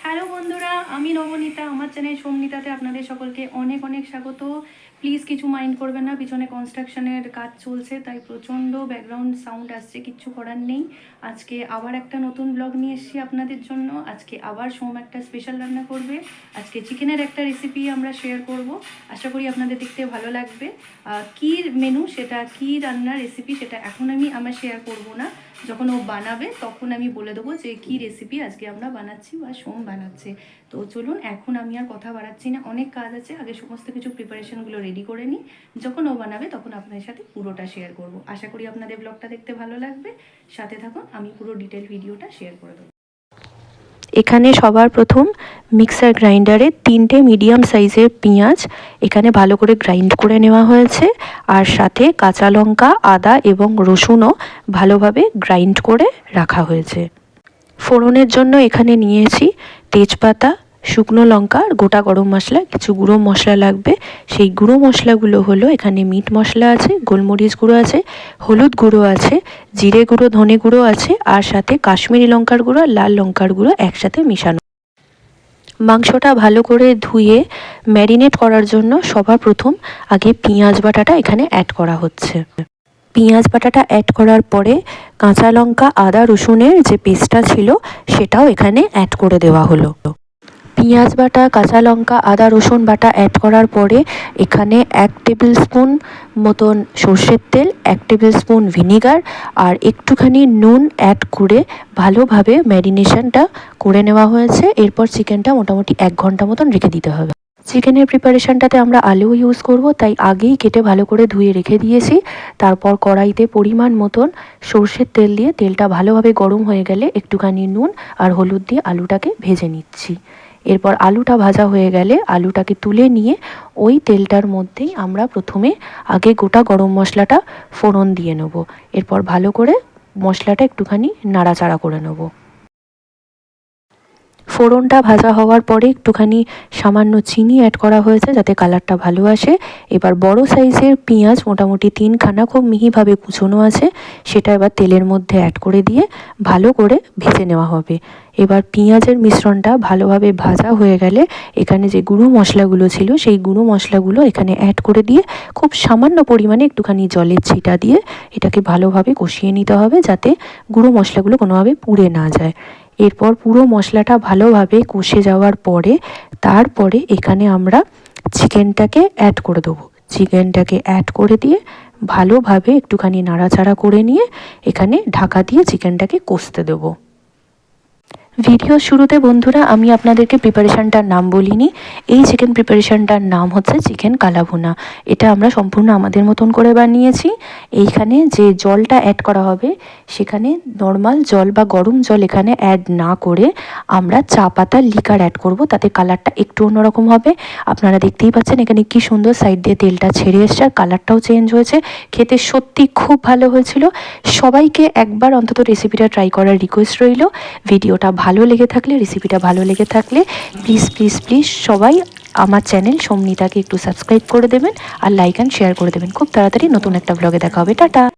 Hello বন্ধুরা, আমি নবনীতা। আমার চ্যানেল সোমনিতাতে আপনাদের সকলকে অনেক অনেক স্বাগত। প্লিজ কিছু মাইন্ড করবেন না, পিছনে কনস্ট্রাকশনের কাজ চলছে, তাই প্রচণ্ড ব্যাকগ্রাউন্ড সাউন্ড আসছে, কিচ্ছু করার নেই। আজকে আবার একটা নতুন ব্লগ নিয়ে এসেছি আপনাদের জন্য। আজকে আবার সোম একটা স্পেশাল রান্না করবে। আজকে চিকেনের একটা রেসিপি আমরা শেয়ার করব। আশা করি আপনাদের দেখতে ভালো লাগবে। কী মেনু সেটা, কী রান্নার রেসিপি সেটা এখন আমি শেয়ার করব না। যখন ও বানাবে তখন আমি বলে দেবো যে কী রেসিপি আজকে আমরা বানাচ্ছি বা সোম বানাচ্ছে। তো চলুন, এখন আমি আর কথা বাড়াচ্ছি না, অনেক কাজ আছে, আগে সমস্ত কিছু প্রিপারেশনগুলো রেডি করে নিই। যখন ও বানাবে তখন আপনাদের সাথে পুরোটা শেয়ার করব। আশা করি আপনাদের ব্লগটা দেখতে ভালো লাগবে, সাথে থাকুন, আমি পুরো ডিটেল ভিডিওটা শেয়ার করে দেবো। এখানে সবার প্রথম মিক্সার গ্রাইন্ডারে 3টে মিডিয়াম সাইজের পেঁয়াজ এখানে ভালো করে গ্রাইন্ড করে নেওয়া হয়েছে, আর সাথে কাঁচা লঙ্কা, আদা এবং রসুনও ভালোভাবে গ্রাইন্ড করে রাখা হয়েছে। ফোড়নের জন্য এখানে নিয়েছি তেজপাতা, শুকনো লঙ্কা, গোটা গরম মশলা, কিছু গুঁড়ো মশলা লাগবে। সেই গুঁড়ো মশলাগুলো হলো, এখানে মিট মশলা আছে, গোলমরিচ গুঁড়ো আছে, হলুদ গুঁড়ো আছে, জিরে গুঁড়ো, ধনে গুঁড়ো আছে, আর সাথে কাশ্মীরি লঙ্কার গুঁড়ো, লাল লঙ্কার গুঁড়ো একসাথে মিশানো। মাংসটা ভালো করে ধুয়ে ম্যারিনেট করার জন্য সবার প্রথম আগে পেঁয়াজ বাটাটা এখানে অ্যাড করা হচ্ছে। পেঁয়াজ বাটাটা অ্যাড করার পরে কাঁচা লঙ্কা, আদা, রসুনের যে পেস্টটা ছিল সেটাও এখানে অ্যাড করে দেওয়া হলো। পেঁয়াজ বাটা, কাঁচা লঙ্কা, আদা, রসুন বাটা অ্যাড করার পরে এখানে 1 টেবিল স্পুন মতন সর্ষের তেল, 1 টেবিল স্পুন ভিনিগার আর একটুখানি নুন অ্যাড করে ভালোভাবে ম্যারিনেশনটা করে নেওয়া হয়েছে। এরপর চিকেনটা মোটামুটি 1 ঘন্টা মতন রেখে দিতে হবে। চিকেনের প্রিপারেশনটাতে আমরা আলু ইউজ করব, তাই আগেই কেটে ভালো করে ধুয়ে রেখে দিয়েছি। তারপর কড়াইতে পরিমাণ মতন সর্ষের তেল দিয়ে তেলটা ভালোভাবে গরম হয়ে গেলে একটুখানি নুন আর হলুদ দিয়ে আলুটাকে ভেজে নিচ্ছি। এরপর আলুটা ভাজা হয়ে গেলে আলুটাকে তুলে নিয়ে ওই তেলটার মধ্যেই আমরা প্রথমে আগে গোটা গরম মশলাটা ফোড়ন দিয়ে নেব। এরপর ভালো করে মশলাটা একটুখানি নাড়াচাড়া করে নেব। ফোড়নটা ভাজা হওয়ার পরে একটুখানি সামান্য চিনি অ্যাড করা হয়েছে যাতে কালারটা ভালো আসে। এবার বড় সাইজের পেঁয়াজ মোটামুটি 3খানা খুব মিহিভাবে কুচোনো আছে, সেটা এবার তেলের মধ্যে অ্যাড করে দিয়ে ভালো করে ভেজে নেওয়া হবে। এবার পেঁয়াজের মিশ্রণটা ভালোভাবে ভাজা হয়ে গেলে এখানে যে গুঁড়ো মশলাগুলো ছিল সেই গুঁড়ো মশলাগুলো এখানে অ্যাড করে দিয়ে খুব সামান্য পরিমাণে একটুখানি জলের ছিটা দিয়ে এটাকে ভালোভাবে কষিয়ে নিতে হবে যাতে গুঁড়ো মশলাগুলো কোনোভাবে পুড়ে না যায়। এরপর পুরো মশলাটা ভালোভাবে কষে যাওয়ার পরে তারপরে এখানে আমরা চিকেনটাকে অ্যাড করে দেবো। চিকেনটাকে অ্যাড করে দিয়ে ভালোভাবে একটুখানি নাড়াচাড়া করে নিয়ে এখানে ঢাকা দিয়ে চিকেনটাকে কষতে দেবো। ভিডিও শুরুতে বন্ধুরা আমি আপনাদেরকে প্রিপারেশানটার নাম বলিনি। এই চিকেন প্রিপারেশানটার নাম হচ্ছে চিকেন কালাভুনা। এটা আমরা সম্পূর্ণ আমাদের মতন করে বানিয়েছি। এইখানে যে জলটা অ্যাড করা হবে সেখানে নর্মাল জল বা গরম জল এখানে অ্যাড না করে আমরা চা পাতার লিকার অ্যাড করব, তাতে কালারটা একটু অন্যরকম হবে। আপনারা দেখতেই পাচ্ছেন এখানে কি সুন্দর সাইড দিয়ে তেলটা ছেড়ে এসছে আর কালারটাও চেঞ্জ হয়েছে। খেতে সত্যি খুব ভালো হয়েছিল। সবাইকে একবার অন্তত রেসিপিটা ট্রাই করার রিকোয়েস্ট রইল। ভিডিওটা ভালো লেগে থাকলে, রেসিপিটা ভালো লেগে থাকলে প্লিজ প্লিজ প্লিজ সবাই আমার চ্যানেল সোমনিতাকে একটু সাবস্ক্রাইব করে দেবেন আর লাইক অ্যান্ড শেয়ার করে দেবেন। খুব তাড়াতাড়ি নতুন একটা ব্লগে দেখা হবে। টাটা।